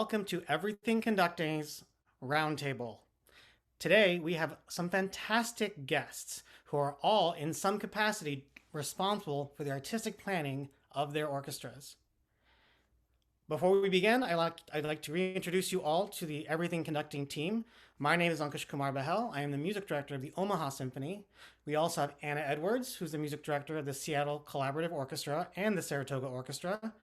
welcome to Everything Conducting's Roundtable. Today, we have some fantastic guests who are all, in some capacity, responsible for the artistic planning of their orchestras. Before we begin, I'd like to reintroduce you all to the Everything Conducting team. My name is Ankush Kumar Bahel. I am the music director of the Omaha Symphony. We also have Anna Edwards, who's the music director of the Seattle Collaborative Orchestra and the Saratoga Orchestra.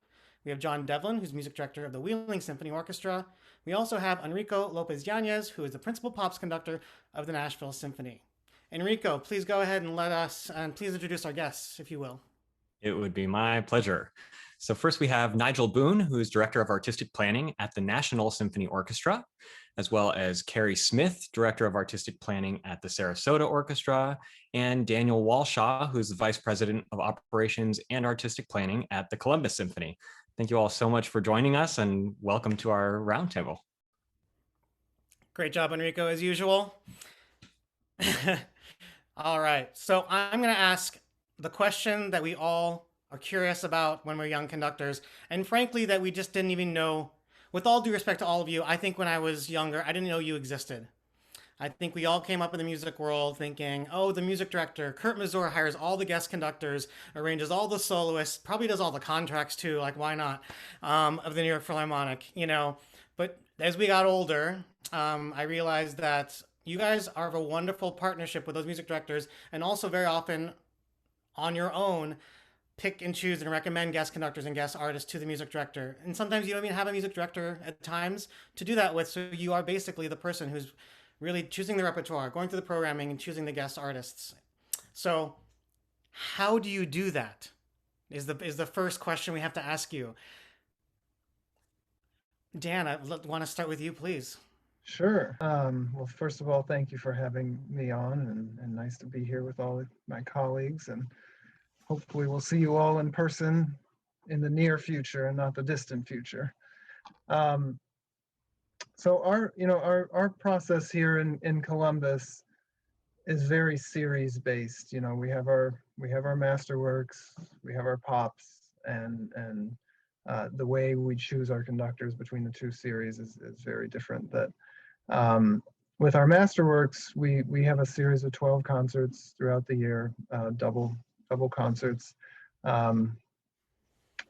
We have John Devlin, who's music director of the Wheeling Symphony Orchestra. We also have Enrico Lopez Yanez, who is the principal pops conductor of the Nashville Symphony. Enrico, please go ahead and please introduce our guests, if you will. It would be my pleasure. So first we have Nigel Boon, who is Director of Artistic Planning at the National Symphony Orchestra, as well as Kerry Smith, Director of Artistic Planning at the Sarasota Orchestra, and Daniel Walshaw, who's the Vice President of Operations and Artistic Planning at the Columbus Symphony. Thank you all so much for joining us and welcome to our roundtable. Great job, Enrico, as usual. All right, so I'm going to ask the question that we all are curious about when we're young conductors, and frankly, that we just didn't even know. With all due respect to all of you, I think when I was younger, I didn't know you existed. I think we all came up in the music world thinking, oh, the music director, Kurt Mazur, hires all the guest conductors, arranges all the soloists, probably does all the contracts too, like why not, of the New York Philharmonic, you know. But as we got older, I realized that you guys are of a wonderful partnership with those music directors, and also very often on your own, pick and choose and recommend guest conductors and guest artists to the music director. And sometimes you don't even have a music director at times to do that with, so you are basically the person who's really choosing the repertoire, going through the programming, and choosing the guest artists. So how do you do that is the first question we have to ask you. Dan, I want to start with you, please. Sure. Well, first of all, thank you for having me on, and nice to be here with all of my colleagues, and hopefully we'll see you all in person in the near future and not the distant future. So our process here in Columbus is very series based. You know, we have our masterworks, we have our pops, and the way we choose our conductors between the two series is very different. That with our masterworks, we have a series of 12 concerts throughout the year, double concerts, and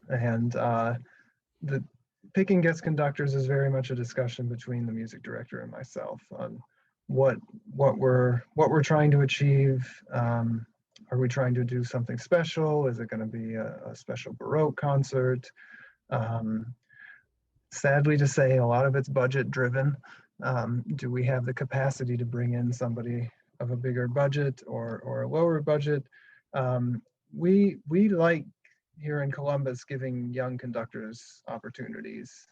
the picking guest conductors is very much a discussion between the music director and myself on what we're trying to achieve. Are we trying to do something special? Is it going to be a special Baroque concert? Sadly to say, a lot of it's budget driven. Do we have the capacity to bring in somebody of a bigger budget or a lower budget? We like here in Columbus giving young conductors opportunities.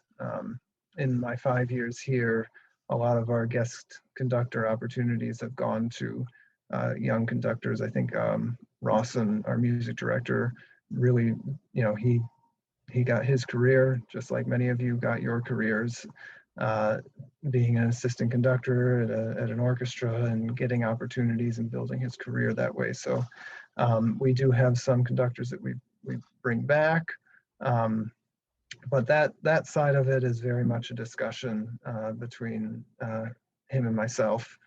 In my 5 years here, a lot of our guest conductor opportunities have gone to young conductors. I think Rawson, our music director, really, you know, he got his career just like many of you got your careers, being an assistant conductor at an orchestra and getting opportunities and building his career that way. So we do have some conductors that we bring back, but that side of it is very much a discussion between him and myself,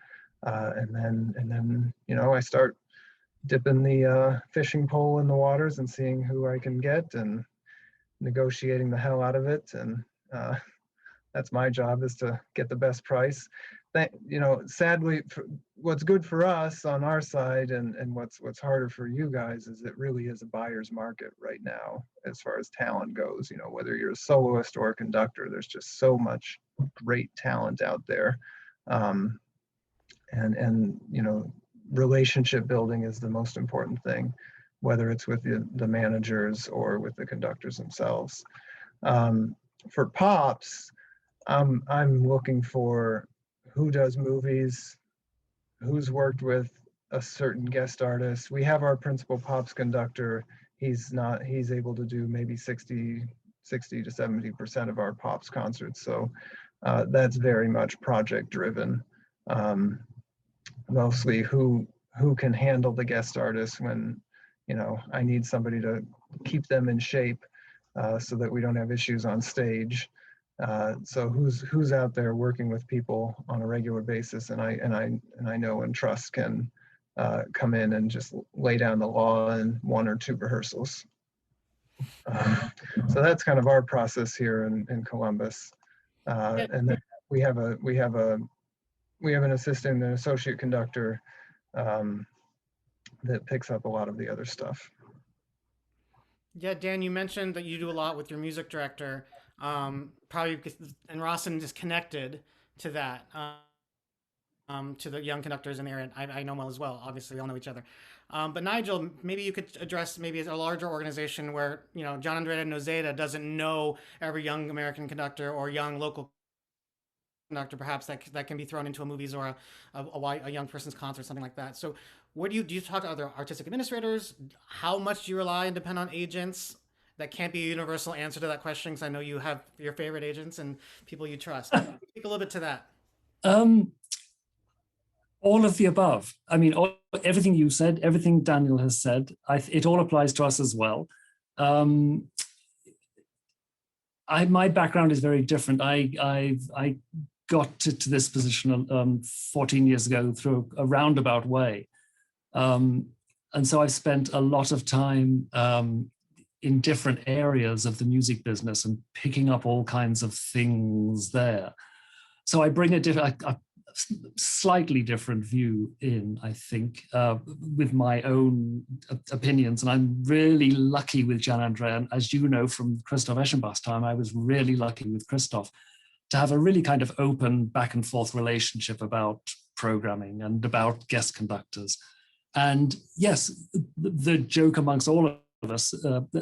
and then you know, I start dipping the fishing pole in the waters and seeing who I can get and negotiating the hell out of it, and that's my job, is to get the best price. You know, sadly, what's good for us on our side and what's harder for you guys is it really is a buyer's market right now as far as talent goes. You know, whether you're a soloist or a conductor, there's just so much great talent out there, and you know, relationship building is the most important thing, whether it's with the managers or with the conductors themselves. For pops, I'm looking for who does movies, who's worked with a certain guest artist. We have our principal pops conductor. He's able to do maybe 60 to 70% of our pops concerts. So that's very much project driven. Mostly who can handle the guest artists when, you know, I need somebody to keep them in shape so that we don't have issues on stage. So who's out there working with people on a regular basis, and I know and trust can come in and just lay down the law in 1 or 2 rehearsals. So that's kind of our process here in Columbus. And then we have an assistant and an associate conductor that picks up a lot of the other stuff. Yeah, Dan, you mentioned that you do a lot with your music director, probably because, and Rawson is connected to that, to the young conductors in the area. I know them well as well. Obviously, we all know each other. But Nigel, maybe you could address maybe a larger organization where, you know, John Andrea Nozeda doesn't know every young American conductor or young local conductor, perhaps that can be thrown into a movies or a young person's concert, something like that. So, what do you talk to other artistic administrators? How much do you rely and depend on agents? That can't be a universal answer to that question, because I know you have your favorite agents and people you trust. Speak a little bit to that. All of the above. I mean, everything you said, everything Daniel has said, it all applies to us as well. My background is very different. I got to this position 14 years ago through a roundabout way. And so I've spent a lot of time in different areas of the music business and picking up all kinds of things there. So I bring a slightly different view in, I think, with my own opinions. And I'm really lucky with Gian Andrea. And as you know from Christoph Eschenbach's time, I was really lucky with Christoph to have a really kind of open back and forth relationship about programming and about guest conductors. And yes, the joke amongst all of us,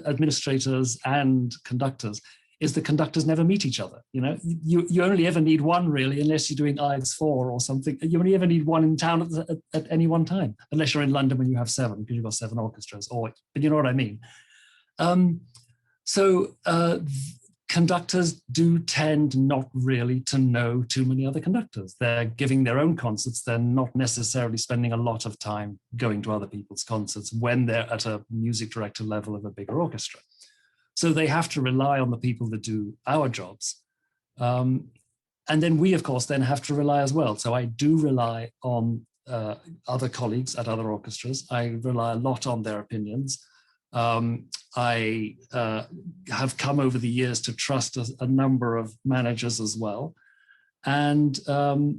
administrators and conductors, is the conductors never meet each other. You know, you only ever need one, really, unless you're doing Ives 4 or something. You only ever need one in town at any one time, unless you're in London when you have 7, because you've got 7 orchestras, but you know what I mean. Conductors do tend not really to know too many other conductors. They're giving their own concerts. They're not necessarily spending a lot of time going to other people's concerts when they're at a music director level of a bigger orchestra. So they have to rely on the people that do our jobs. And then we, of course, then have to rely as well. So I do rely on other colleagues at other orchestras. I rely a lot on their opinions. I have come over the years to trust a number of managers as well. And I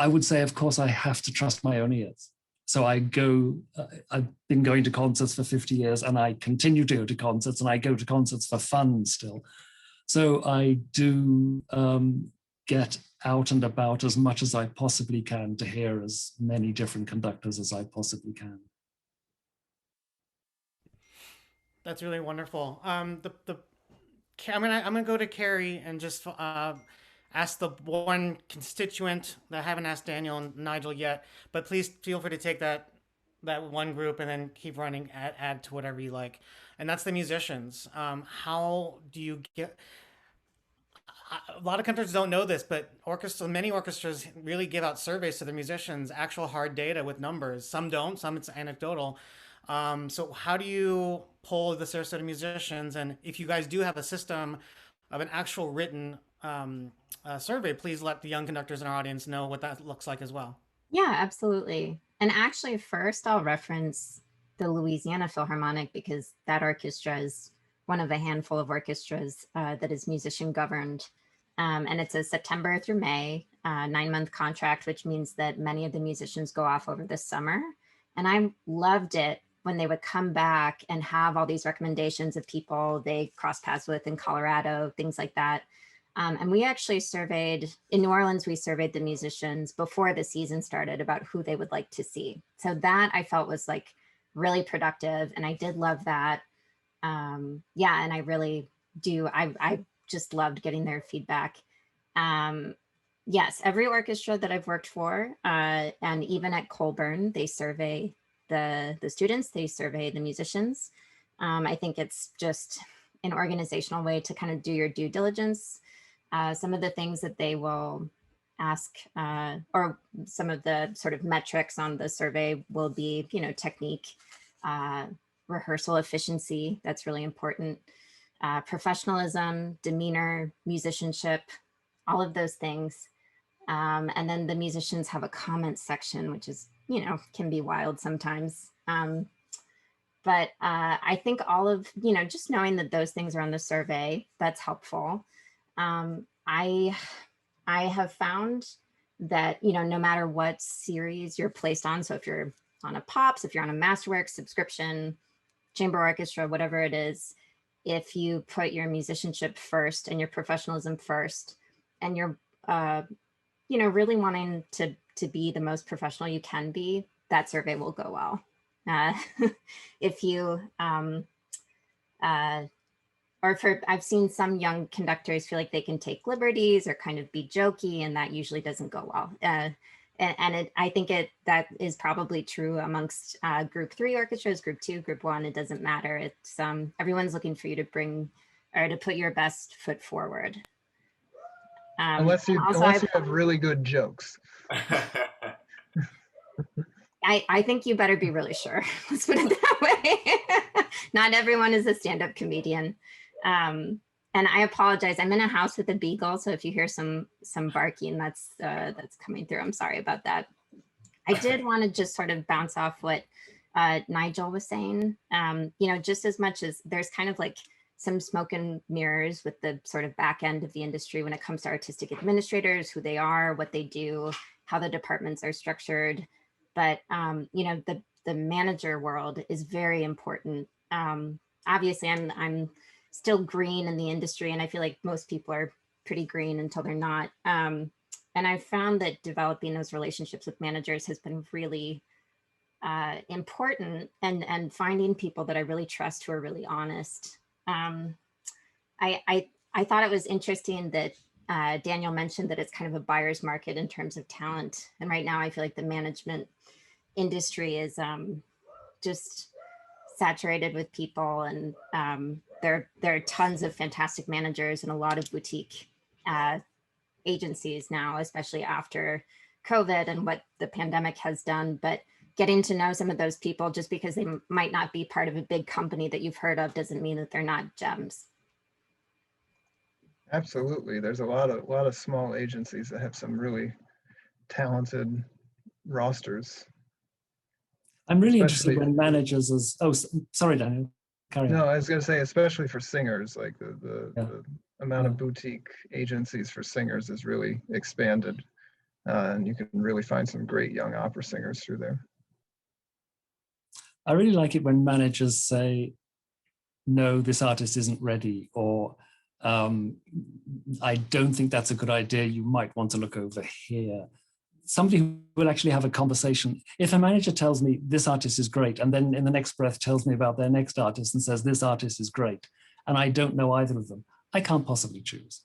would say, of course, I have to trust my own ears. So I've been going to concerts for 50 years and I continue to go to concerts, and I go to concerts for fun still. So I do get out and about as much as I possibly can to hear as many different conductors as I possibly can. That's really wonderful. I'm gonna go to Kerry and just ask the one constituent that I haven't asked Daniel and Nigel yet, but please feel free to take that one group and then keep running, add to whatever you like. And that's the musicians. How do you get? A lot of countries don't know this, but many orchestras really give out surveys to their musicians, actual hard data with numbers. Some don't, some it's anecdotal. So how do you poll the Sarasota musicians? And if you guys do have a system of an actual written survey, please let the young conductors in our audience know what that looks like as well. Yeah, absolutely. And actually, first I'll reference the Louisiana Philharmonic, because that orchestra is one of a handful of orchestras that is musician governed. And it's a September through May 9-month contract, which means that many of the musicians go off over the summer. And I loved it when they would come back and have all these recommendations of people they cross paths with in Colorado, things like that. And we actually surveyed, in New Orleans, we surveyed the musicians before the season started about who they would like to see. So that I felt was like really productive, and I did love that. Yeah, and I really do, I just loved getting their feedback. Yes, every orchestra that I've worked for, and even at Colburn, they survey the students, they survey the musicians. I think it's just an organizational way to kind of do your due diligence. Some of the things that they will ask, or some of the sort of metrics on the survey will be, you know, technique, rehearsal efficiency. That's really important. professionalism, demeanor, musicianship, all of those things. And then the musicians have a comment section, which is, you know, can be wild sometimes. But I think all of, you know, just knowing that those things are on the survey, that's helpful. I have found that, you know, no matter what series you're placed on, so if you're on a POPs, if you're on a Masterworks subscription, chamber orchestra, whatever it is, if you put your musicianship first and your professionalism first, and you're, you know, really wanting to be the most professional you can be, that survey will go well. If you, I've seen some young conductors feel like they can take liberties or kind of be jokey, and that usually doesn't go well. I think that is probably true amongst group 3 orchestras, group 2, group 1, it doesn't matter. It's everyone's looking for you to bring or to put your best foot forward. Unless you have really good jokes. I think you better be really sure. Let's put it that way. Not everyone is a stand-up comedian. And I apologize. I'm in a house with a beagle, so if you hear some barking, that's coming through. I'm sorry about that. I did want to just sort of bounce off what Nigel was saying. You know, just as much as there's kind of like some smoke and mirrors with the sort of back end of the industry when it comes to artistic administrators, who they are, what they do, how the departments are structured. But, you know, the manager world is very important. Obviously, I'm still green in the industry, and I feel like most people are pretty green until they're not. And I've found that developing those relationships with managers has been really important, and finding people that I really trust who are really honest. I thought it was interesting that Daniel mentioned that it's kind of a buyer's market in terms of talent. And right now I feel like the management industry is just saturated with people, and there are tons of fantastic managers and a lot of boutique agencies now, especially after COVID and what the pandemic has done. But getting to know some of those people, just because they might not be part of a big company that you've heard of, doesn't mean that they're not gems. Absolutely. There's a lot of small agencies that have some really talented rosters. I'm really interested when managers sorry, Daniel. Carry on. No, I was going to say, especially for singers, like the amount of boutique agencies for singers is really expanded. And you can really find some great young opera singers through there. I really like it when managers say, no, this artist isn't ready, or I don't think that's a good idea. You might want to look over here. Somebody who will actually have a conversation. If a manager tells me this artist is great, and then in the next breath tells me about their next artist and says this artist is great, and I don't know either of them, I can't possibly choose.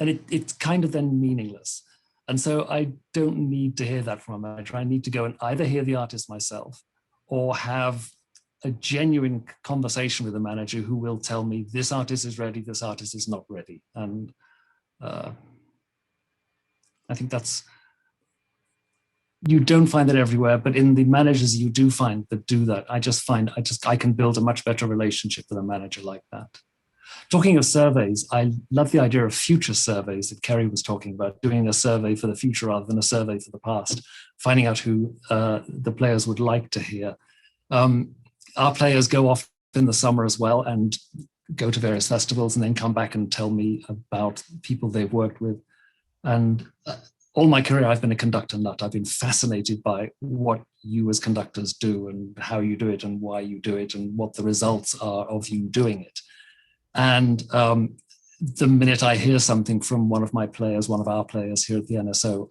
And it's kind of then meaningless. And so I don't need to hear that from a manager. I need to go and either hear the artist myself or have a genuine conversation with a manager who will tell me this artist is ready, this artist is not ready. And I think that's, you don't find that everywhere, but in the managers you do find that do that, I can build a much better relationship with a manager like that. Talking of surveys, I love the idea of future surveys that Kerry was talking about, doing a survey for the future rather than a survey for the past, finding out who the players would like to hear. Our players go off in the summer as well and go to various festivals and then come back and tell me about people they've worked with. And all my career, I've been a conductor nut. I've been fascinated by what you as conductors do and how you do it and why you do it and what the results are of you doing it. And the minute I hear something from one of my players, one of our players here at the NSO,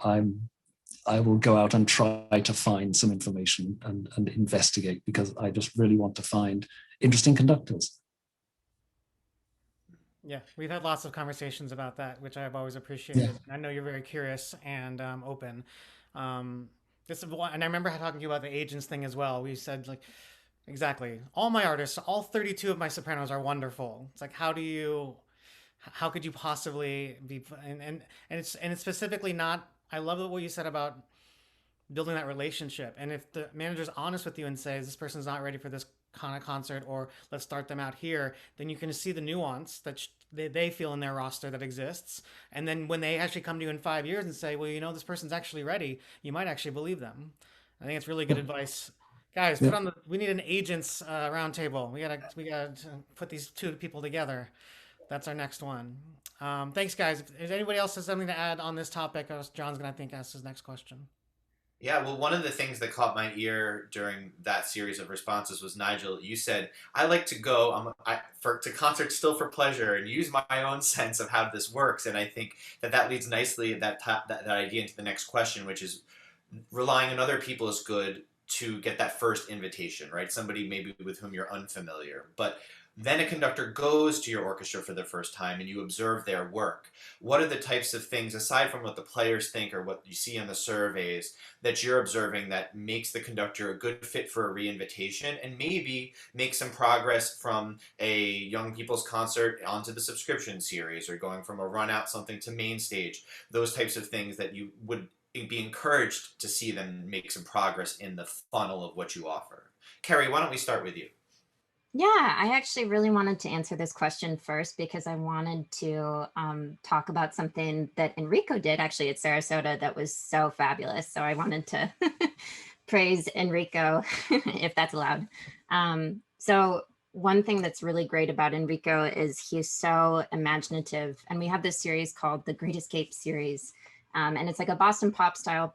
I will go out and try to find some information and investigate, because I just really want to find interesting conductors. Yeah, we've had lots of conversations about that, which I've always appreciated. Yeah. I know you're very curious and open. This is one, and I remember talking to you about the agents thing as well. We said, like, exactly, all my artists, all 32 of my sopranos are wonderful. It's like, how could you possibly be? And it's specifically not. I love what you said about building that relationship. And if the manager's honest with you and says this person's not ready for this kind of concert, or let's start them out here, then you can see the nuance that they feel in their roster that exists. And then when they actually come to you in 5 years and say, well, you know, this person's actually ready, you might actually believe them. I think it's really good advice. Guys, Yeah. we need an agents roundtable. We gotta put these two people together. That's our next one. Thanks, guys. If anybody else has something to add on this topic, John's gonna, I think, ask his next question. Yeah, well, one of the things that caught my ear during that series of responses was, Nigel, you said, I like to go to concerts still for pleasure and use my own sense of how this works. And I think that leads nicely that idea into the next question, which is relying on other people is good to get that first invitation, right? Somebody maybe with whom you're unfamiliar. But then a conductor goes to your orchestra for the first time and you observe their work. What are the types of things, aside from what the players think or what you see on the surveys, that you're observing that makes the conductor a good fit for a re-invitation and maybe make some progress from a young people's concert onto the subscription series, or going from a run out something to main stage? Those types of things that you would be encouraged to see them make some progress in the funnel of what you offer. Kerry, why don't we start with you? Yeah, I actually really wanted to answer this question first because I wanted to talk about something that Enrico did actually at Sarasota that was so fabulous. So I wanted to praise Enrico, if that's allowed. So one thing that's really great about Enrico is he's so imaginative. And we have this series called the Great Escape series. And it's like a Boston pop style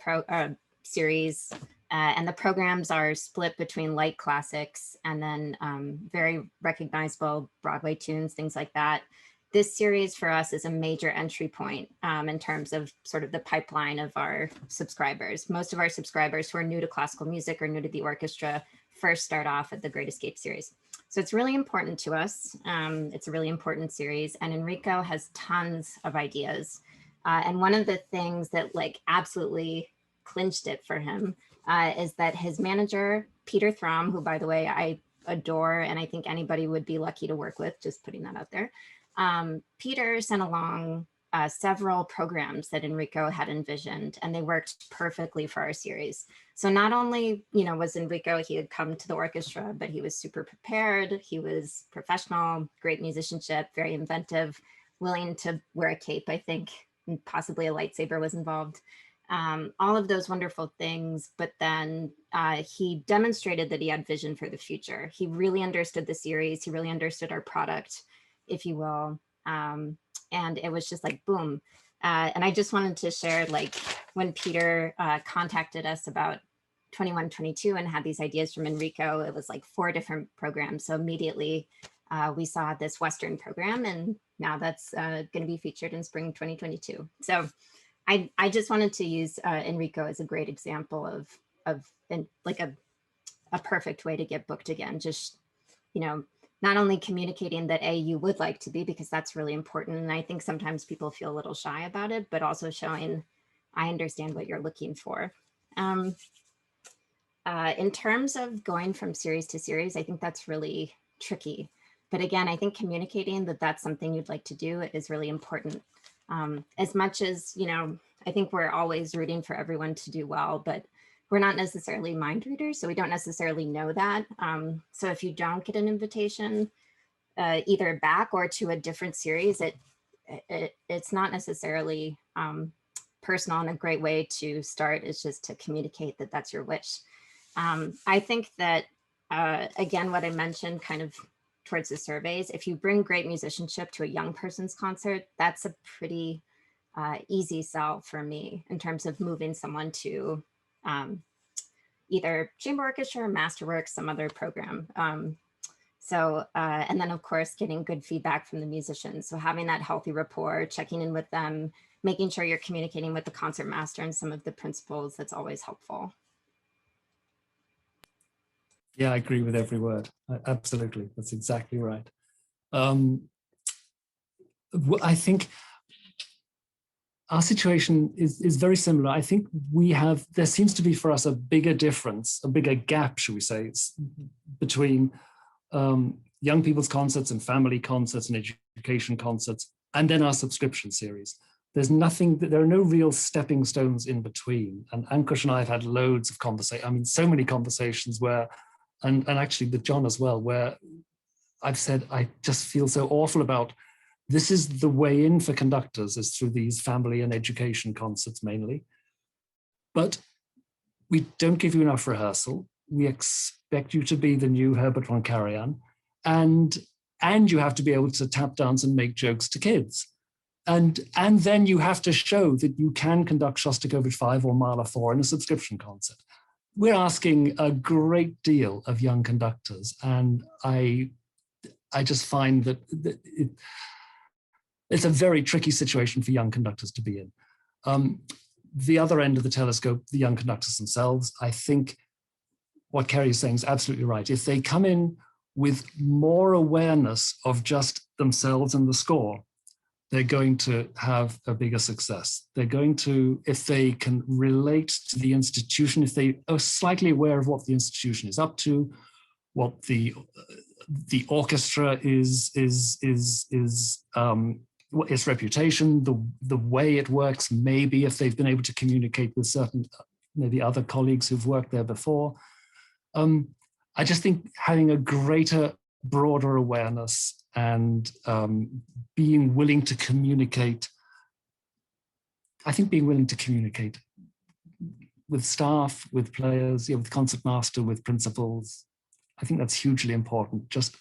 series. And the programs are split between light classics and then very recognizable Broadway tunes, things like that. This series for us is a major entry point in terms of sort of the pipeline of our subscribers. Most of our subscribers who are new to classical music or new to the orchestra first start off at the Great Escape series. So it's really important to us. It's a really important series, and Enrico has tons of ideas. And one of the things that like absolutely clinched it for him is that his manager, Peter Throm, who by the way, I adore, and I think anybody would be lucky to work with, just putting that out there. Peter sent along several programs that Enrico had envisioned, and they worked perfectly for our series. So not only, you know, was Enrico, he had come to the orchestra, but he was super prepared. He was professional, great musicianship, very inventive, willing to wear a cape, I think, and possibly a lightsaber was involved. All of those wonderful things, but then he demonstrated that he had vision for the future. He really understood the series. He really understood our product, if you will. And it was just like, boom. And I just wanted to share, like, when Peter contacted us about 21-22 and had these ideas from Enrico, it was like 4 different programs. So immediately we saw this Western program, and now that's going to be featured in spring 2022. So I just wanted to use Enrico as a great example of like a perfect way to get booked again. Just, you know, not only communicating that you would like to be, because that's really important. And I think sometimes people feel a little shy about it, but also showing I understand what you're looking for. In terms of going from series to series, I think that's really tricky. But again, I think communicating that that's something you'd like to do is really important. As much as, you know, I think we're always rooting for everyone to do well, but we're not necessarily mind readers, so we don't necessarily know that. So if you don't get an invitation, either back or to a different series, it's not necessarily personal, and a great way to start is just to communicate that that's your wish. I think that, again, what I mentioned kind of towards the surveys, if you bring great musicianship to a young person's concert, that's a pretty easy sell for me in terms of moving someone to either chamber orchestra or masterworks, some other program. And then of course, getting good feedback from the musicians. So having that healthy rapport, checking in with them, making sure you're communicating with the concert master and some of the principals, that's always helpful. Yeah, I agree with every word. Absolutely, that's exactly right. I think our situation is very similar. I think there seems to be for us a bigger difference, a bigger gap, should we say, between young people's concerts and family concerts and education concerts, and then our subscription series. There are no real stepping stones in between. And Ankush and I have had loads of conversations, I mean, so many conversations where and actually with John as well, where I've said I just feel so awful about this is the way in for conductors is through these family and education concerts mainly. But we don't give you enough rehearsal. We expect you to be the new Herbert von Karajan, and you have to be able to tap dance and make jokes to kids. And then you have to show that you can conduct Shostakovich 5 or Mahler 4 in a subscription concert. We're asking a great deal of young conductors, and I just find that it's a very tricky situation for young conductors to be in. The other end of the telescope, the young conductors themselves, I think what Kerry is saying is absolutely right. If they come in with more awareness of just themselves and the score, they're going to have a bigger success. They're going to, if they can relate to the institution, if they are slightly aware of what the institution is up to, what the orchestra is its reputation, the way it works, maybe if they've been able to communicate with certain, maybe other colleagues who've worked there before. I just think having a greater, broader awareness and being willing to communicate, I think being willing to communicate with staff, with players, with concertmaster, with principals, I think that's hugely important. Just,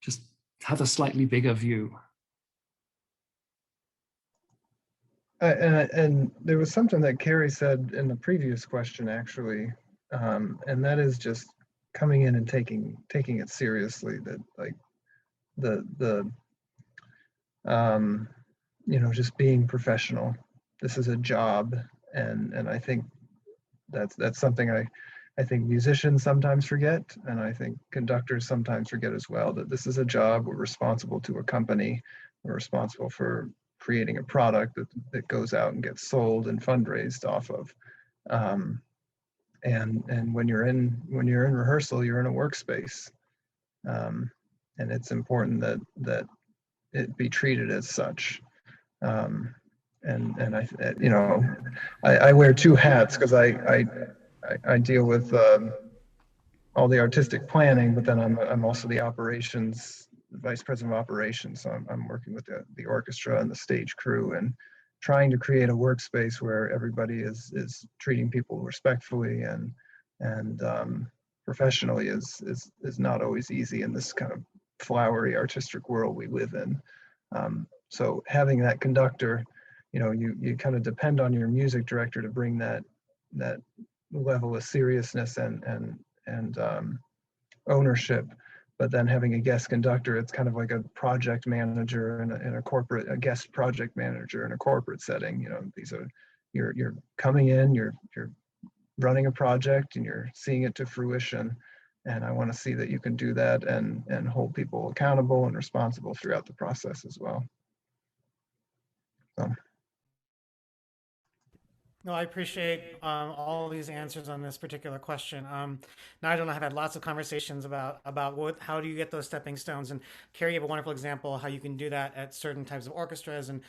just have a slightly bigger view. And there was something that Kerry said in the previous question, actually, and that is just coming in and taking it seriously. That like just being professional. This is a job, and I think that's something I think musicians sometimes forget, and I think conductors sometimes forget as well, that this is a job. We're responsible to a company. We're responsible for creating a product that goes out and gets sold and fundraised off of. And when you're in rehearsal, you're in a workspace, and it's important that it be treated as such. And I wear two hats, because I deal with all the artistic planning, but then I'm also the vice president of operations. So I'm working with the orchestra and the stage crew, and trying to create a workspace where everybody is treating people respectfully and professionally is not always easy in this kind of flowery artistic world we live in. So having that conductor, you kind of depend on your music director to bring that level of seriousness and ownership. But then having a guest conductor, it's kind of like a project manager in a guest project manager in a corporate setting. These are, you're coming in, you're running a project, and you're seeing it to fruition. And I want to see that you can do that and hold people accountable and responsible throughout the process as well. So. No, I appreciate all these answers on this particular question. Nigel and I have had lots of conversations about how do you get those stepping stones, and Kerry, you have a wonderful example how you can do that at certain types of orchestras. And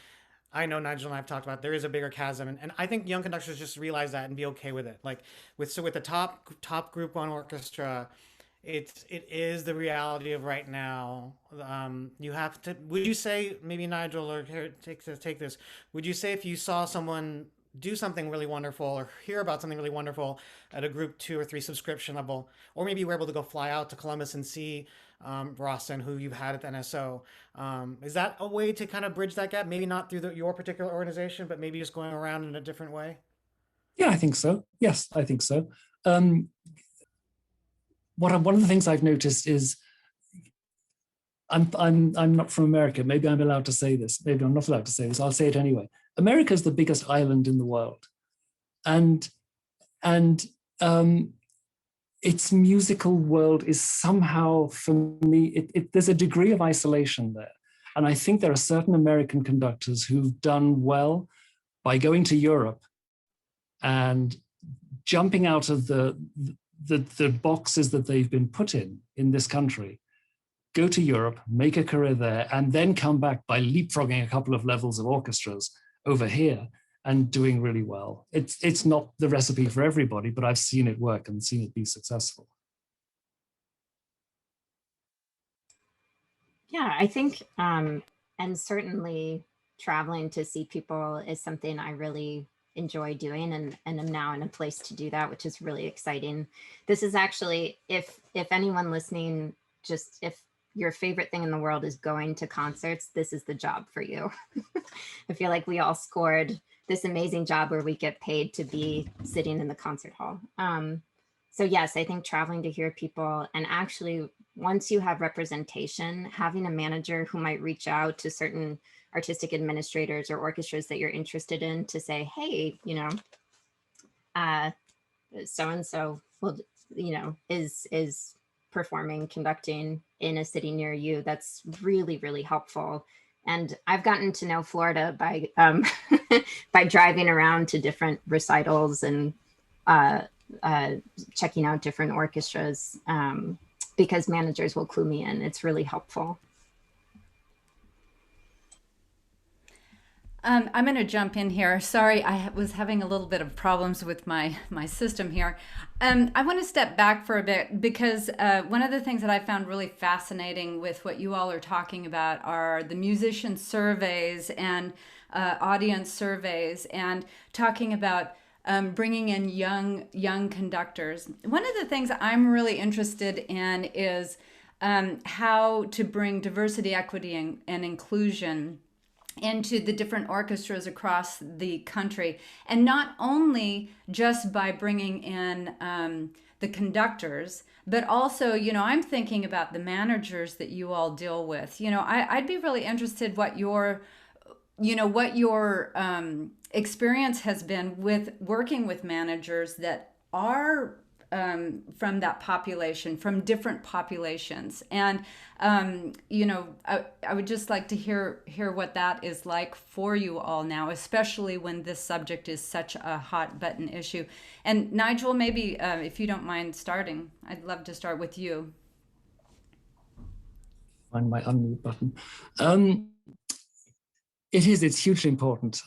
I know Nigel and I have talked about there is a bigger chasm, and I think young conductors just realize that and be okay with it. Like with the top group 1 orchestra, it is the reality of right now. You have to. Would you say, maybe Nigel or take this? Would you say if you saw someone do something really wonderful or hear about something really wonderful at a group 2 or 3 subscription level, or maybe you were able to go fly out to Columbus and see Rawson, who you've had at the NSO, is that a way to kind of bridge that gap? Maybe not through your particular organization, but maybe just going around in a different way? Yeah, I think so. Yes, I think so. One of the things I've noticed is I'm not from America. Maybe I'm allowed to say this. Maybe I'm not allowed to say this. I'll say it anyway. America is the biggest island in the world, and its musical world is somehow, for me, there's a degree of isolation there. And I think there are certain American conductors who've done well by going to Europe and jumping out of the boxes that they've been put in this country, go to Europe, make a career there, and then come back by leapfrogging a couple of levels of orchestras over here and doing really well. It's not the recipe for everybody, but I've seen it work and seen it be successful. Yeah, I think, and certainly traveling to see people is something I really enjoy doing, and I'm now in a place to do that, which is really exciting. This is actually, if anyone listening, just if your favorite thing in the world is going to concerts, this is the job for you. I feel like we all scored this amazing job where we get paid to be sitting in the concert hall. So yes, I think traveling to hear people, and actually once you have representation, having a manager who might reach out to certain artistic administrators or orchestras that you're interested in to say, hey, you know, so and so will, you know, is performing, conducting in a city near you. That's really, really helpful. And I've gotten to know Florida by by driving around to different recitals and checking out different orchestras, because managers will clue me in. It's really helpful. I'm going to jump in here. Sorry, I was having a little bit of problems with my system here. I want to step back for a bit because one of the things that I found really fascinating with what you all are talking about are the musician surveys and audience surveys, and talking about bringing in young conductors. One of the things I'm really interested in is how to bring diversity, equity, and inclusion into the different orchestras across the country, and not only just by bringing in the conductors, but also, you know, I'm thinking about the managers that you all deal with. You know, I'd be really interested what your experience has been with working with managers that are from that population, from different populations. And, you know, I would just like to hear what that is like for you all now, especially when this subject is such a hot button issue. And Nigel, maybe if you don't mind starting, I'd love to start with you. Find my unmute button. It's hugely important.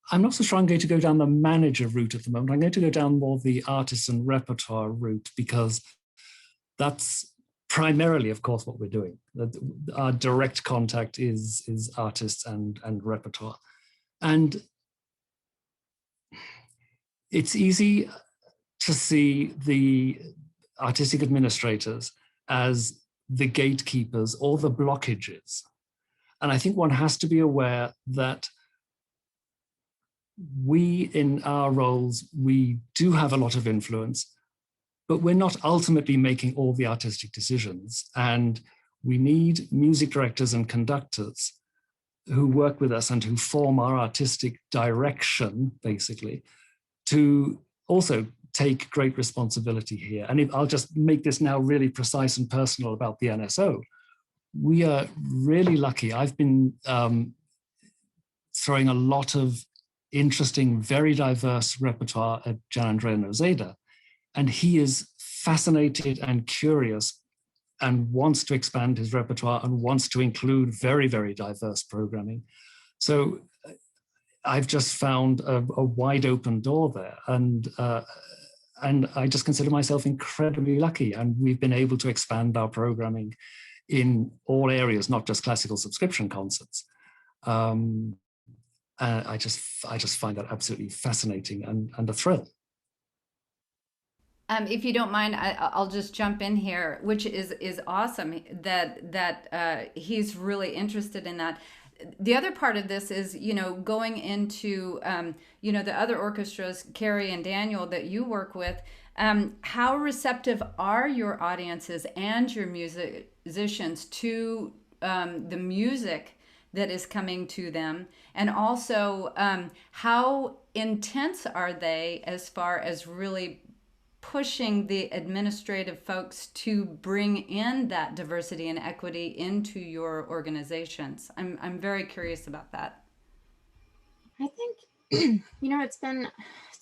I'm not so sure I'm going to go down the manager route at the moment. I'm going to go down more the artist and repertoire route, because that's primarily, of course, what we're doing. Our direct contact is artists and repertoire. And it's easy to see the artistic administrators as the gatekeepers or the blockages. And I think one has to be aware that we, in our roles, we do have a lot of influence, but we're not ultimately making all the artistic decisions. And we need music directors and conductors who work with us and who form our artistic direction, basically, to also take great responsibility here. And I'll just make this now really precise and personal about the NSO. We are really lucky. I've been throwing a lot of interesting, very diverse repertoire at Gian Andrea Nozeda, and he is fascinated and curious and wants to expand his repertoire and wants to include very, very diverse programming. So I've just found a wide open door there, and I just consider myself incredibly lucky. And we've been able to expand our programming in all areas, not just classical subscription concerts. I just find that absolutely fascinating and a thrill. If you don't mind, I'll just jump in here, which is awesome that he's really interested in that. The other part of this is, you know, going into, you know, the other orchestras, Kerry and Daniel, that you work with. How receptive are your audiences and your musicians to the music that is coming to them? And also, how intense are they as far as really pushing the administrative folks to bring in that diversity and equity into your organizations? I'm very curious about that. I think, you know, it's been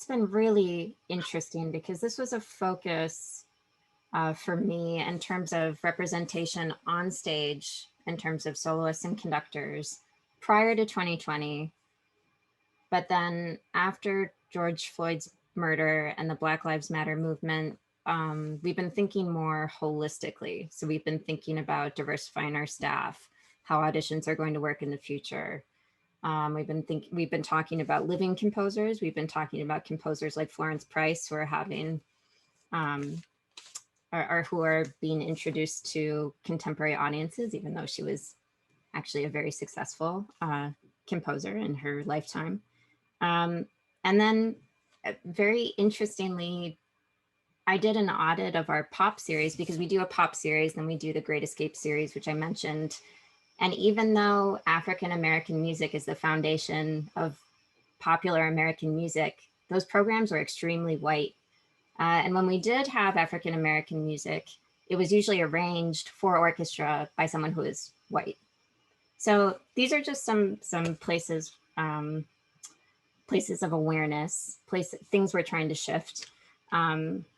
really interesting, because this was a focus for me in terms of representation on stage, in terms of soloists and conductors prior to 2020. But then after George Floyd's murder and the Black Lives Matter movement we've been thinking more holistically. So we've been thinking about diversifying our staff, how auditions are going to work in the future. We've been talking about living composers. We've been talking about composers like Florence Price, who are having, or who are being introduced to contemporary audiences, even though she was actually a very successful composer in her lifetime. And then very interestingly, I did an audit of our pop series, because we do a pop series, then we do the Great Escape series, which I mentioned. And even though African American music is the foundation of popular American music, those programs are extremely white. And when we did have African American music, it was usually arranged for orchestra by someone who is white. So these are just some places places of awareness, things we're trying to shift.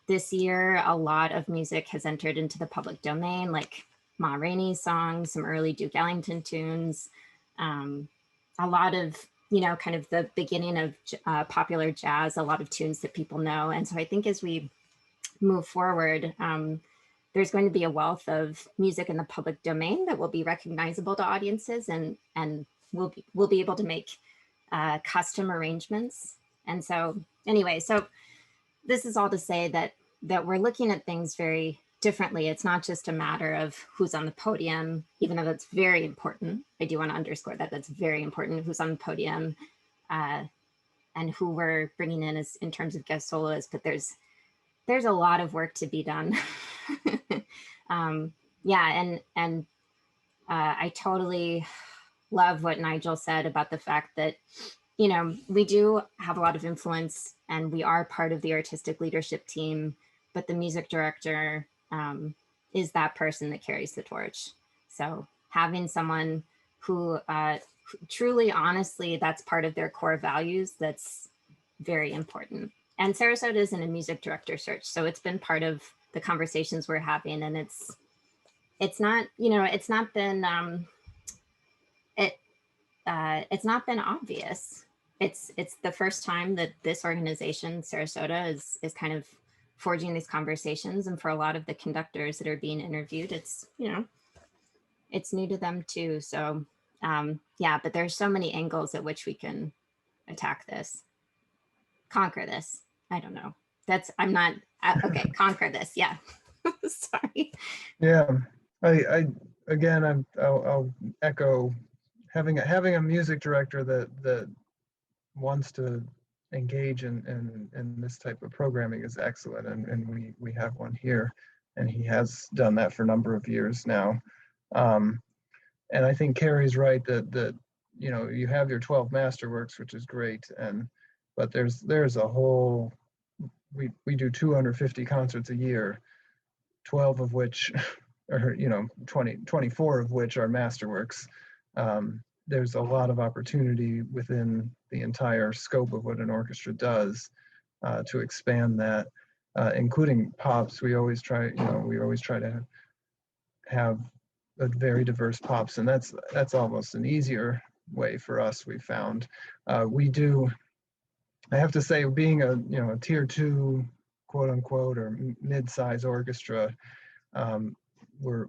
This year, a lot of music has entered into the public domain, like Ma Rainey's songs, some early Duke Ellington tunes, a lot of, kind of the beginning of popular jazz, a lot of tunes that people know. And so I think as we move forward, there's going to be a wealth of music in the public domain that will be recognizable to audiences, and we'll be able to make custom arrangements. And so anyway, so this is all to say that we're looking at things very differently. It's not just a matter of who's on the podium, even though that's very important. I do want to underscore that that's very important, who's on the podium and who we're bringing in terms of guest soloists, but there's a lot of work to be done. Yeah, and I totally love what Nigel said about the fact that, we do have a lot of influence and we are part of the artistic leadership team, but the music director is that person that carries the torch. So having someone who truly, honestly, that's part of their core values, that's very important. And Sarasota isn't a music director search, so it's been part of the conversations we're having, and it's not been obvious. It's the first time that this organization, Sarasota, is kind of forging these conversations. And for a lot of the conductors that are being interviewed, it's new to them too. So yeah, but there's so many angles at which we can attack this, conquer this. I don't know. I'm not, okay, conquer this. Yeah. Sorry. Yeah, I'll echo having a music director that wants to engage in this type of programming is excellent, and we have one here, and he has done that for a number of years now. And I think Kerry's right that you have your 12 masterworks, which is great, but there's a whole, we do 250 concerts a year, 12 of which are 24 of which are masterworks. There's a lot of opportunity within the entire scope of what an orchestra does to expand that, including pops. We always try to have a very diverse pops, and that's almost an easier way for us. We found I have to say, being a tier 2, quote unquote, or mid-size orchestra, we're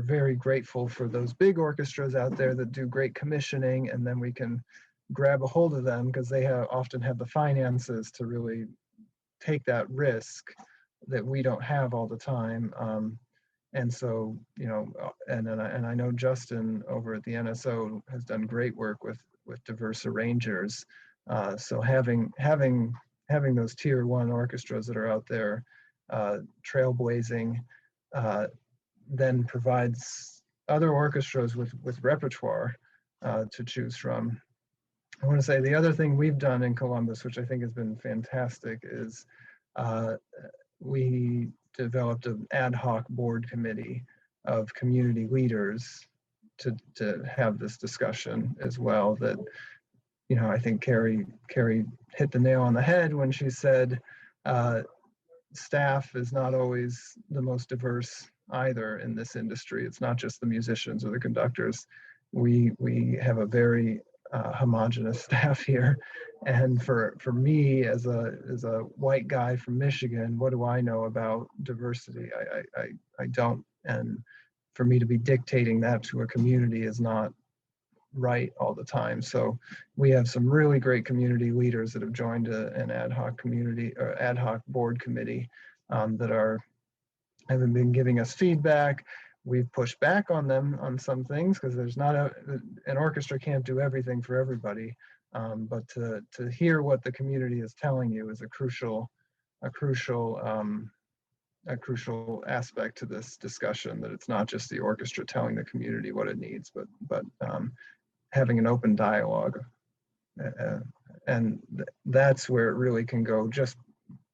very grateful for those big orchestras out there that do great commissioning, and then we can grab a hold of them because they often have the finances to really take that risk that we don't have all the time. And so, and I know Justin over at the NSO has done great work with diverse arrangers. So having those tier 1 orchestras that are out there trailblazing then provides other orchestras with repertoire to choose from. I want to say the other thing we've done in Columbus, which I think has been fantastic, is we developed an ad hoc board committee of community leaders to have this discussion as well. That I think Kerry hit the nail on the head when she said staff is not always the most diverse either in this industry. It's not just the musicians or the conductors. We have a very homogenous staff here. And for me as a white guy from Michigan, what do I know about diversity? I don't. And for me to be dictating that to a community is not right all the time. So we have some really great community leaders that have joined an ad hoc community or ad hoc board committee that have been giving us feedback. We've pushed back on them on some things because there's not an orchestra can't do everything for everybody. But to hear what the community is telling you is a crucial aspect to this discussion, that it's not just the orchestra telling the community what it needs, but having an open dialogue. And that's where it really can go just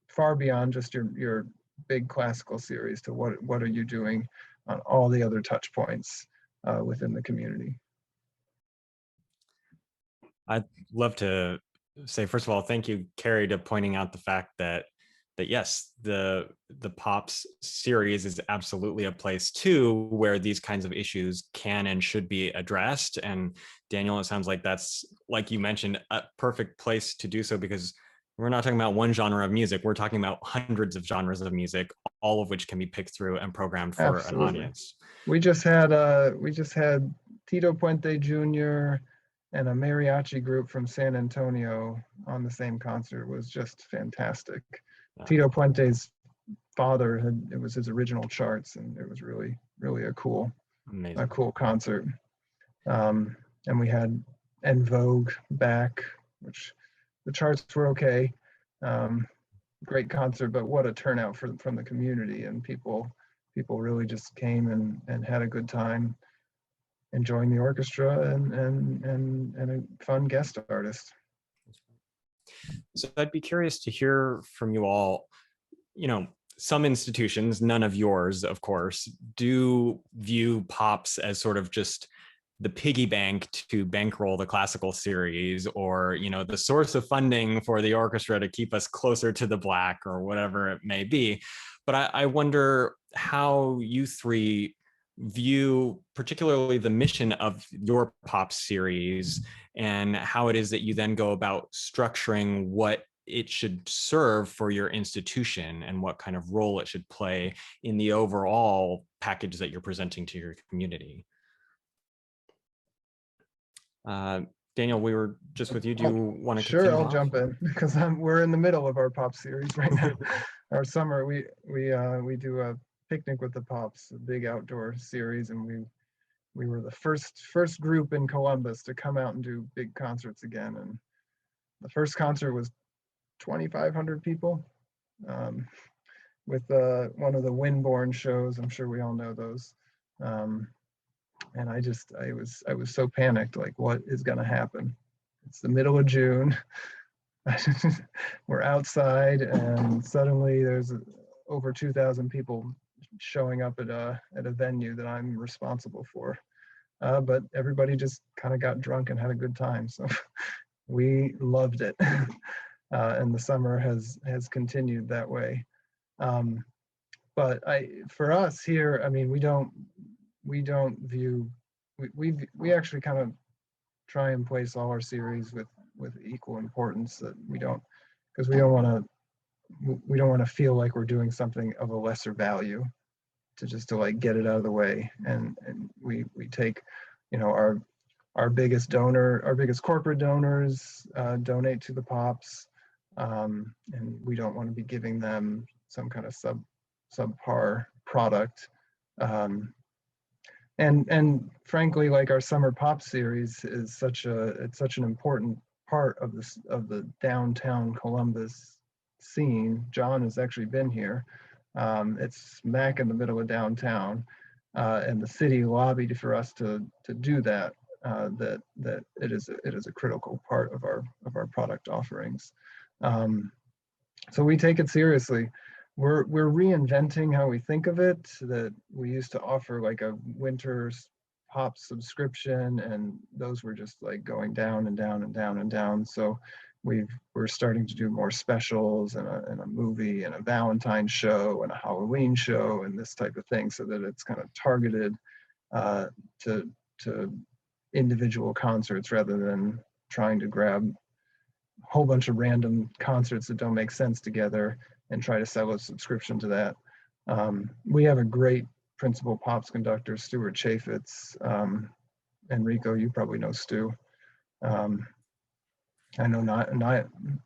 far beyond just your big classical series to what are you doing on all the other touch points within the community. I'd love to say, first of all, thank you, Kerry, to pointing out the fact that yes, the POPs series is absolutely a place too where these kinds of issues can and should be addressed. And Daniel, it sounds like that's, like you mentioned, a perfect place to do so, because we're not talking about one genre of music. We're talking about hundreds of genres of music, all of which can be picked through and programmed for an audience. We just had Tito Puente Jr. and a mariachi group from San Antonio on the same concert. It was just fantastic. Yeah. Tito Puente's father it was his original charts, and it was really, really a cool concert. And we had En Vogue back, which the charts were okay. Great concert, but what a turnout from the community, and people really just came and had a good time enjoying the orchestra and a fun guest artist. So I'd be curious to hear from you all. Some institutions, none of yours, of course, do view POPs as sort of just the piggy bank to bankroll the classical series, or the source of funding for the orchestra to keep us closer to the black, or whatever it may be. But I wonder how you three view particularly the mission of your POP series, and how it is that you then go about structuring what it should serve for your institution and what kind of role it should play in the overall package that you're presenting to your community. Daniel, we were just with you. Do you want to? Sure, I'll jump in because we're in the middle of our POP series right now. Our summer, we do a picnic with the POPs, a big outdoor series, and we were the first group in Columbus to come out and do big concerts again. And the first concert was 2,500 people with one of the Windborne shows. I'm sure we all know those. And I was so panicked, like, what is going to happen? It's the middle of June. We're outside, and suddenly there's over 2,000 people showing up at a venue that I'm responsible for. But everybody just kind of got drunk and had a good time. So we loved it. And the summer has continued that way. But for us here, I mean, we actually kind of try and place all our series with equal importance, that we don't want to feel like we're doing something of a lesser value to like get it out of the way. And we take, our biggest corporate donors donate to the POPs, and we don't want to be giving them some kind of subpar product. And frankly, like, our summer POP series is such an important part of the downtown Columbus scene. John has actually been here. It's smack in the middle of downtown, and the city lobbied for us to do that. That it is a critical part of our product offerings. So we take it seriously. We're reinventing how we think of it. That we used to offer like a winter POP subscription, and those were just like going down and down and down and down. So we're starting to do more specials, and a movie, and a Valentine's show, and a Halloween show, and this type of thing, so that it's kind of targeted to individual concerts rather than trying to grab a whole bunch of random concerts that don't make sense together and try to sell a subscription to that. We have a great principal pops conductor, Stuart Chaffetz. Enrico, you probably know Stu. I know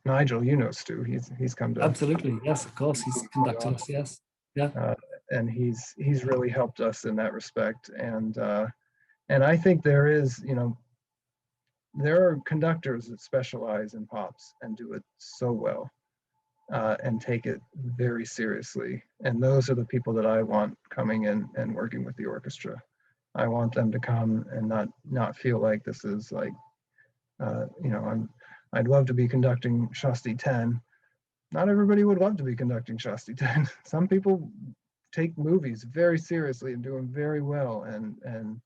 Nigel, you know Stu. He's come to. Absolutely, yes, of course, he's conducted us. Yes, yeah. And he's really helped us in that respect. And I think there is, there are conductors that specialize in pops and do it so well, and take it very seriously. And those are the people that I want coming in and working with the orchestra. I want them to come and not feel like this is like, I'd love to be conducting Shasti 10. Not everybody would love to be conducting Shasti 10. Some people take movies very seriously and do them very well, and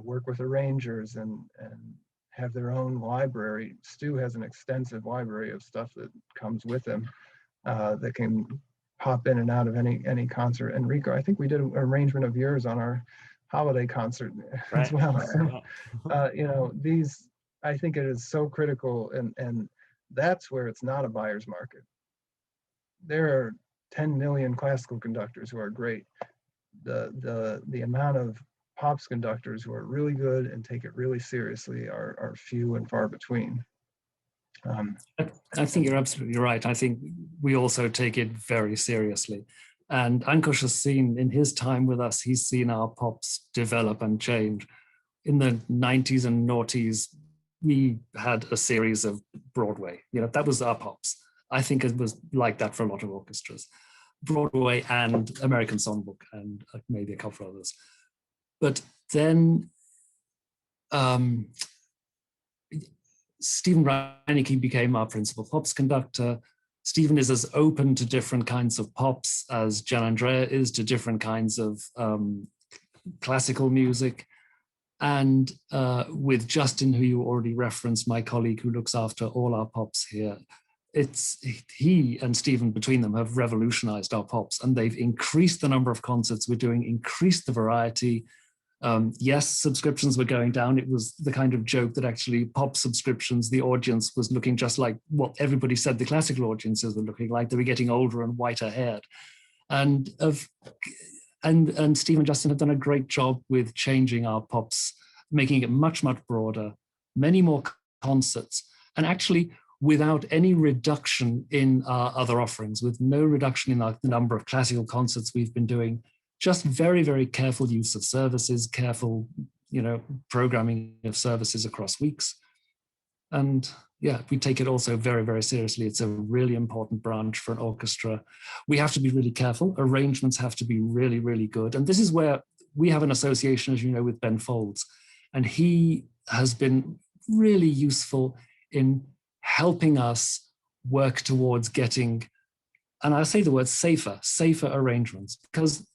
work with arrangers and have their own library. Stu has an extensive library of stuff that comes with him that can pop in and out of any concert. Enrico, I think we did an arrangement of yours on our holiday concert as well. So, these, I think it is so critical, and that's where it's not a buyer's market. There are 10 million classical conductors who are great. The amount of pops conductors who are really good and take it really seriously are few and far between. I think you're absolutely right. I think we also take it very seriously. And Ankush has seen, in his time with us, he's seen our pops develop and change. In the 90s and noughties, we had a series of Broadway. That was our pops. I think it was like that for a lot of orchestras. Broadway and American Songbook and maybe a couple of others. But then Stephen Reinecke became our principal pops conductor. Stephen is as open to different kinds of pops as Gian Andrea is to different kinds of classical music. And with Justin, who you already referenced, my colleague who looks after all our pops here, he and Stephen between them have revolutionized our pops, and they've increased the number of concerts we're doing, increased the variety. Yes, subscriptions were going down. It was the kind of joke that actually pop subscriptions, the audience was looking just like what everybody said the classical audiences were looking like. They were getting older and whiter haired. And Steve and Justin have done a great job with changing our pops, making it much, much broader, many more concerts, and actually without any reduction in our other offerings, with no reduction in the number of classical concerts we've been doing, just very, very careful use of services, careful, programming of services across weeks. And yeah, we take it also very, very seriously. It's a really important branch for an orchestra. We have to be really careful. Arrangements have to be really, really good. And this is where we have an association, as you know, with Ben Folds. And he has been really useful in helping us work towards getting, and I say the word safer arrangements, because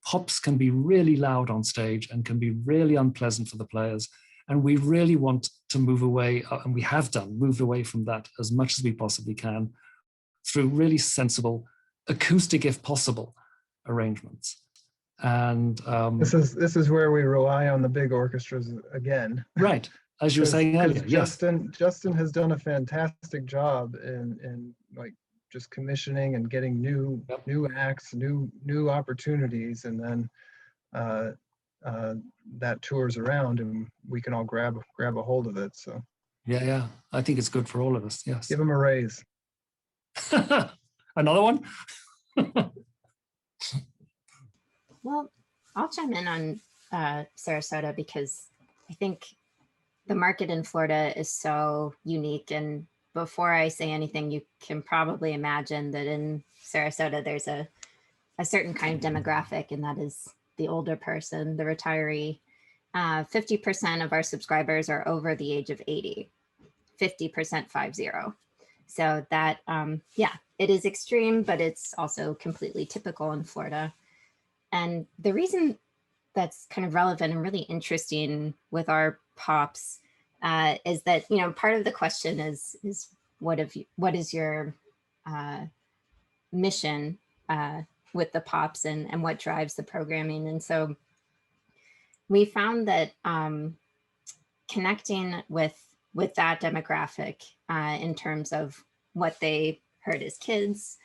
pops can be really loud on stage and can be really unpleasant for the players. And we really want to move away, and we have moved away from that as much as we possibly can through really sensible, acoustic, if possible, arrangements. And this is where we rely on the big orchestras again. Right, as you were saying earlier. Justin has done a fantastic job in like just commissioning and getting new acts, new opportunities, and then that tours around and we can all grab a hold of it. So yeah, I think it's good for all of us. Yes, give them a raise. Another one. Well, I'll chime in on Sarasota, because I think the market in Florida is so unique. And before I say anything, you can probably imagine that in Sarasota, there's a certain kind of demographic, and that is the older person, the retiree. 50% of our subscribers are over the age of 80, 50% 50. So that, it is extreme, but it's also completely typical in Florida. And the reason that's kind of relevant and really interesting with our pops is that, part of the question is what is your mission with the pops and what drives the programming? And so we found that connecting with that demographic in terms of what they heard as kids,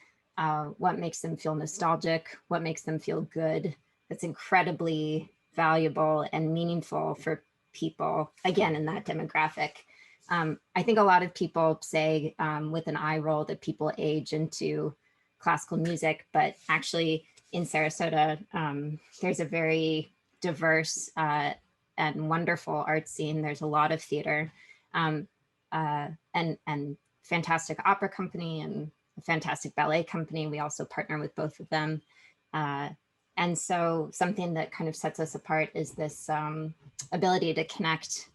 what makes them feel nostalgic, what makes them feel good. That's incredibly valuable and meaningful for people, again, in that demographic. I think a lot of people say with an eye roll that people age into classical music, but actually in Sarasota, there's a very diverse and wonderful art scene. There's a lot of theater and fantastic opera company and a fantastic ballet company. We also partner with both of them. And so something that kind of sets us apart is this ability to connect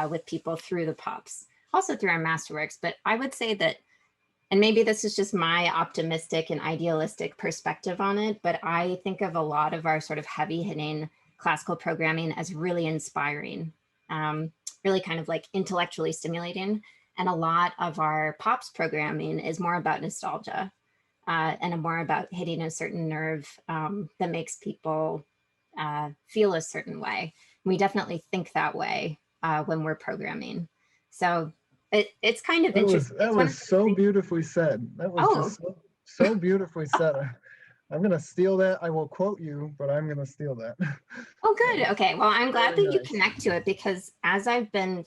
with people through the pops, also through our masterworks. But I would say that, and maybe this is just my optimistic and idealistic perspective on it, but I think of a lot of our sort of heavy hitting classical programming as really inspiring, really kind of like intellectually stimulating. And a lot of our pops programming is more about nostalgia and more about hitting a certain nerve that makes people feel a certain way. We definitely think that way when we're programming. So it's kind of interesting. That was so beautifully said. That was just so beautifully said. I'm going to steal that. I will quote you, but I'm going to steal that. Oh, good. Okay. Well, I'm glad that you connect to it, because as I've been,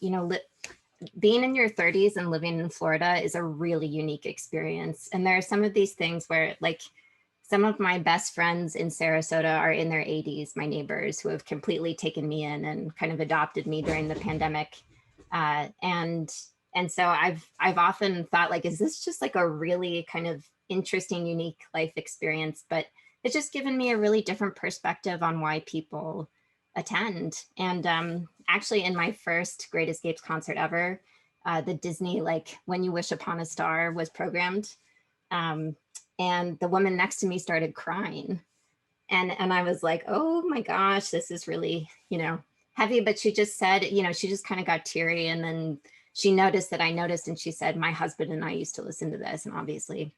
being in your 30s and living in Florida is a really unique experience. And there are some of these things where, like, some of my best friends in Sarasota are in their 80s, my neighbors who have completely taken me in and kind of adopted me during the pandemic. And so I've often thought, like, is this just like a really kind of interesting, unique life experience? But it's just given me a really different perspective on why people attend. And actually in my first Great Escapes concert ever, the Disney, like, When You Wish Upon a Star was programmed. And the woman next to me started crying. And I was like, oh my gosh, this is really, heavy. But she just said, she just kind of got teary. And then she noticed that I noticed, and she said, my husband and I used to listen to this. And obviously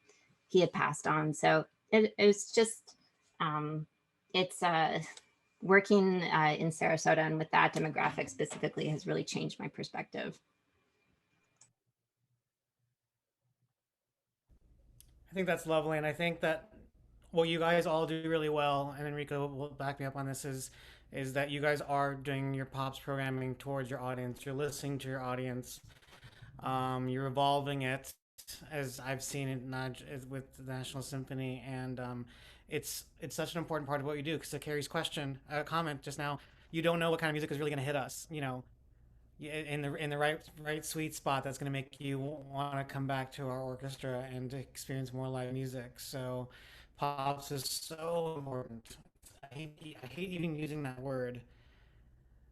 he had passed on. So it was just, it's working in Sarasota and with that demographic specifically has really changed my perspective. I think that's lovely. And I think that what you guys all do really well, and Enrico will back me up on this, is that you guys are doing your pops programming towards your audience. You're listening to your audience. You're evolving it, as I've seen it with the National Symphony, and it's such an important part of what you do. Because to Kerry's comment just now, you don't know what kind of music is really going to hit us. In the right sweet spot that's going to make you want to come back to our orchestra and to experience more live music. So pops is so important. I hate even using that word.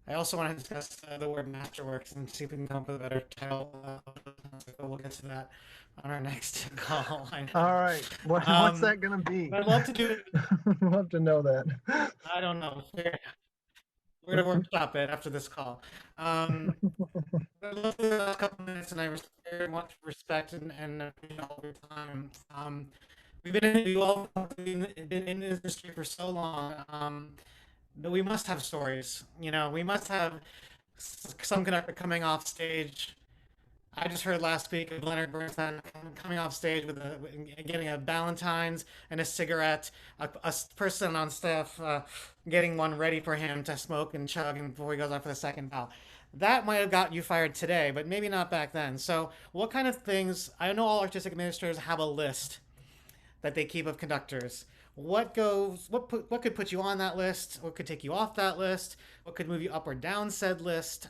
I also want to discuss the word masterworks and see if we can come up with a better title. We'll get to that on our next call. All right. What's that going to be? I'd love to do it. I'd love to know that. I don't know. We're going to workshop it after this call. I'd love to do the last couple minutes, and I very much respect and all your time. We've all been in this industry for so long. But we must have stories. We must have some conductor coming off stage. I just heard last week of Leonard Bernstein coming off stage with getting a Valentine's and a cigarette, a person on staff getting one ready for him to smoke and chug before he goes out for the second bow. That might have got you fired today, but maybe not back then. So what kind of things, I know all artistic administrators have a list that they keep of conductors. What could put you on that list? What could take you off that list? What could move you up or down said list?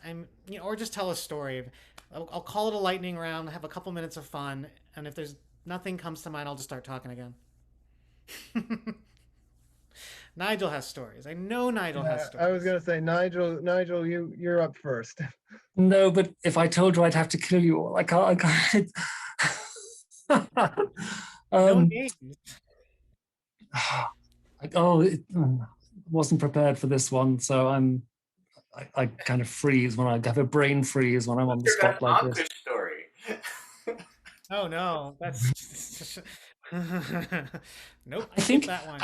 Or just tell a story. I'll call it a lightning round, have a couple minutes of fun, and if there's nothing comes to mind, I'll just start talking again. Nigel has stories. I know Nigel has stories. I was going to say, Nigel, you're up first. No, but if I told you, I'd have to kill you all. I can't. No names. Wasn't prepared for this one, so I kind of freeze when I have a brain freeze when I'm on the spot like this. Story. Oh no, that's Nope. I think that one.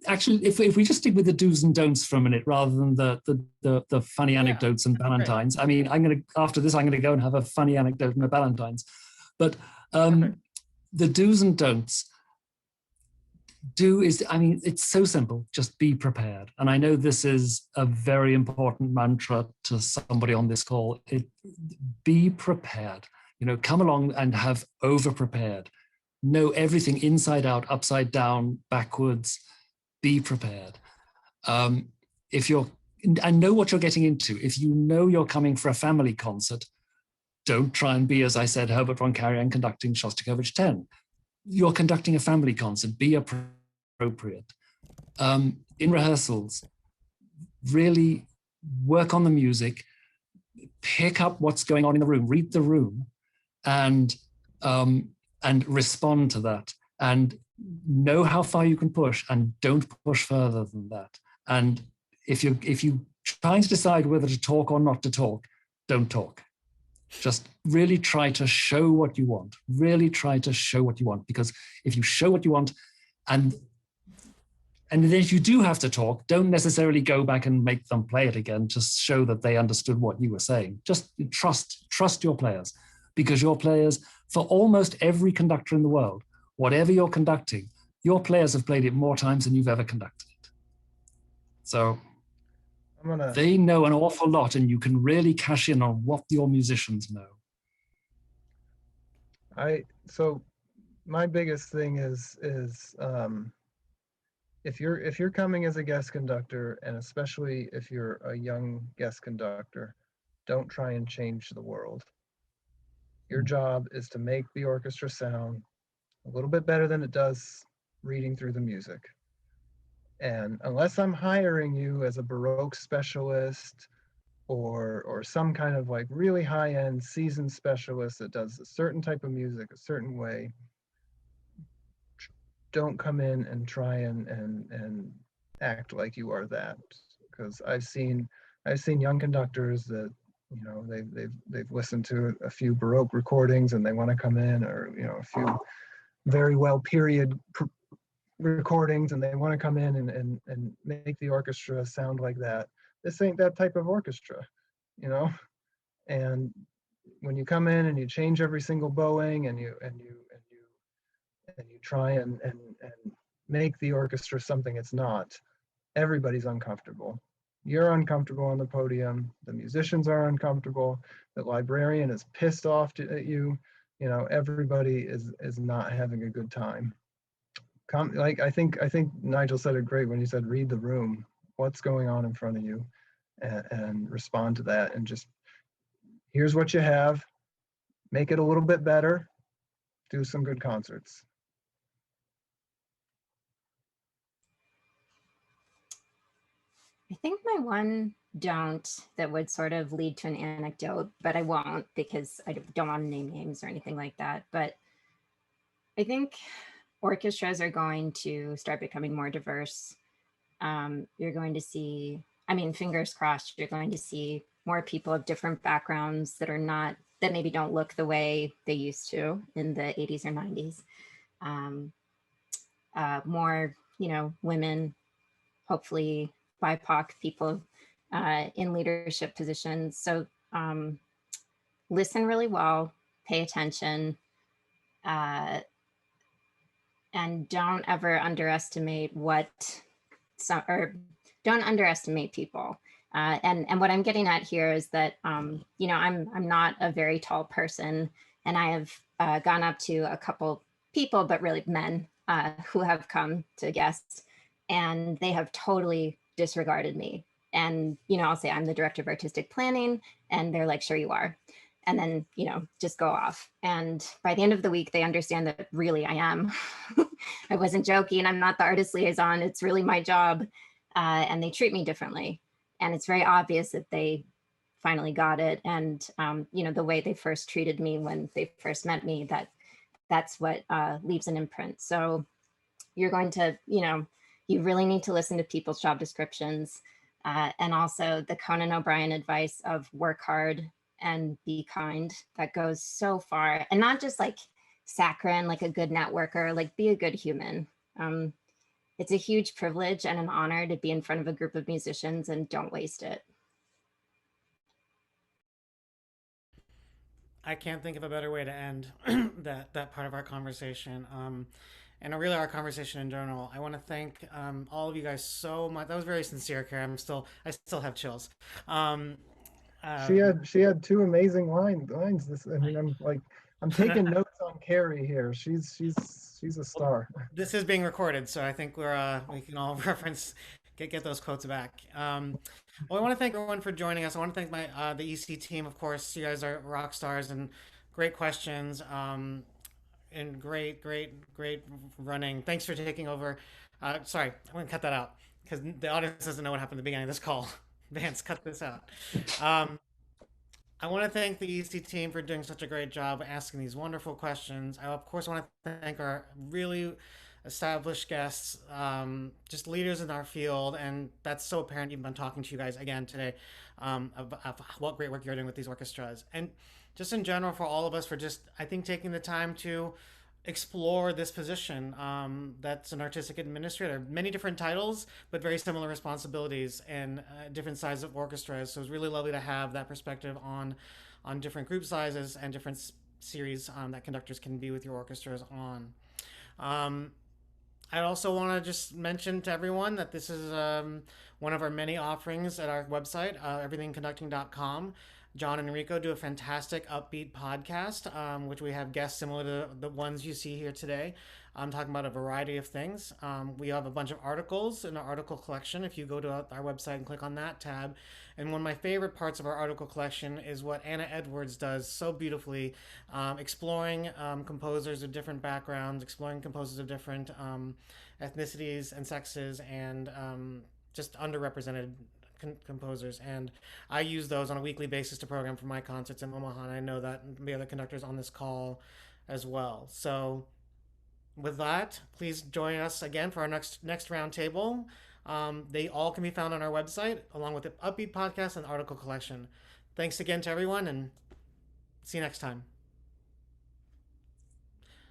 actually, if we just stick with the do's and don'ts for a minute, rather than the funny anecdotes and Valentines. I mean, after this, I'm gonna go and have a funny anecdote and a Valentine's. But the do's and don'ts. It's so simple. Just be prepared. And I know this is a very important mantra to somebody on this call. Be prepared. Come along and have over prepared. Know everything inside out, upside down, backwards. Be prepared. And know what you're getting into. If you know you're coming for a family concert, don't try and be, as I said, Herbert von Karajan conducting Shostakovich 10. You're conducting a family concert. Be appropriate. In rehearsals, really work on the music, pick up what's going on in the room, read the room, and respond to that, and know how far you can push, and don't push further than that. And if you trying to decide whether to talk or not to talk, don't talk. Just really try to show what you want. Really try to show what you want, because if you show what you want, and then if you do have to talk, don't necessarily go back and make them play it again to show that they understood what you were saying. Just trust your players, because your players, for almost every conductor in the world, whatever you're conducting, your players have played it more times than you've ever conducted it. So they know an awful lot, and you can really cash in on what your musicians know. So my biggest thing is if you're coming as a guest conductor, and especially if you're a young guest conductor, don't try and change the world. Your job is to make the orchestra sound a little bit better than it does reading through the music. And unless I'm hiring you as a Baroque specialist or some kind of like really high-end seasoned specialist that does a certain type of music a certain way, don't come in and try and act like you are that. Because I've seen young conductors that, they've listened to a few Baroque recordings and they want to come in, or a few very well period recordings, and they want to come in and make the orchestra sound like that. This ain't that type of orchestra, and when you come in and you change every single bowing, and you try and make the orchestra something it's not, everybody's uncomfortable. You're uncomfortable on the podium, the musicians are uncomfortable, the librarian is pissed off at you, everybody is not having a good time. I think Nigel said it great when he said, read the room, what's going on in front of you, and respond to that, and just, here's what you have, make it a little bit better, do some good concerts. I think my one don't that would sort of lead to an anecdote, but I won't because I don't want to name names or anything like that. But I think orchestras are going to start becoming more diverse. You're going to see, fingers crossed, you're going to see more people of different backgrounds that maybe don't look the way they used to in the 80s or 90s. More, women, hopefully BIPOC people in leadership positions. So listen really well, pay attention, and don't ever underestimate don't underestimate people. And what I'm getting at here is that, I'm not a very tall person, and I have gone up to a couple people, but really men, who have come to guests, and they have totally disregarded me. And, I'll say I'm the director of artistic planning, and they're like, sure you are. And then, just go off. And by the end of the week, they understand that really I am. I wasn't joking. I'm not the artist liaison. It's really my job. And they treat me differently. And it's very obvious that they finally got it. And, the way they first treated me when they first met me, that's what leaves an imprint. So you're going to, you really need to listen to people's job descriptions, and also the Conan O'Brien advice of work hard and be kind. That goes so far, and not just like saccharine, like a good networker, like be a good human. It's a huge privilege and an honor to be in front of a group of musicians, and don't waste it. I can't think of a better way to end that part of our conversation. And really our conversation in general. I want to thank all of you guys so much. That was very sincere, Kerry. I still have chills. She had two amazing lines. I'm taking notes on Kerry here. She's a star. This is being recorded, so I think we can all reference get those quotes back. Well, I want to thank everyone for joining us. I want to thank the EC team, of course. You guys are rock stars and great questions. And great running. Thanks for taking over. Sorry, I'm gonna cut that out because the audience doesn't know what happened at the beginning of this call. Vance, cut this out. I want to thank the EC team for doing such a great job asking these wonderful questions. I, of course, want to thank our really established guests, just leaders in our field, and that's so apparent even by talking to you guys again today of what great work you're doing with these orchestras. And just in general for all of us for just, I think, taking the time to explore this position that's an artistic administrator. Many different titles, but very similar responsibilities and different sizes of orchestras. So it's really lovely to have that perspective on different group sizes and different series that conductors can be with your orchestras on. I also want to just mention to everyone that this is one of our many offerings at our website, everythingconducting.com. John and Enrico do a fantastic upbeat podcast, which we have guests similar to the ones you see here today. I'm talking about a variety of things. We have a bunch of articles in our article collection. If you go to our website and click on that tab, and one of my favorite parts of our article collection is what Anna Edwards does so beautifully, exploring composers of different backgrounds, exploring composers of different ethnicities and sexes, and just underrepresented composers, and I use those on a weekly basis to program for my concerts in Omaha, and I know that the other conductors on this call as well. So with that, please join us again for our next roundtable. They all can be found on our website along with the upbeat podcast and article collection. Thanks again to everyone, and see you next time.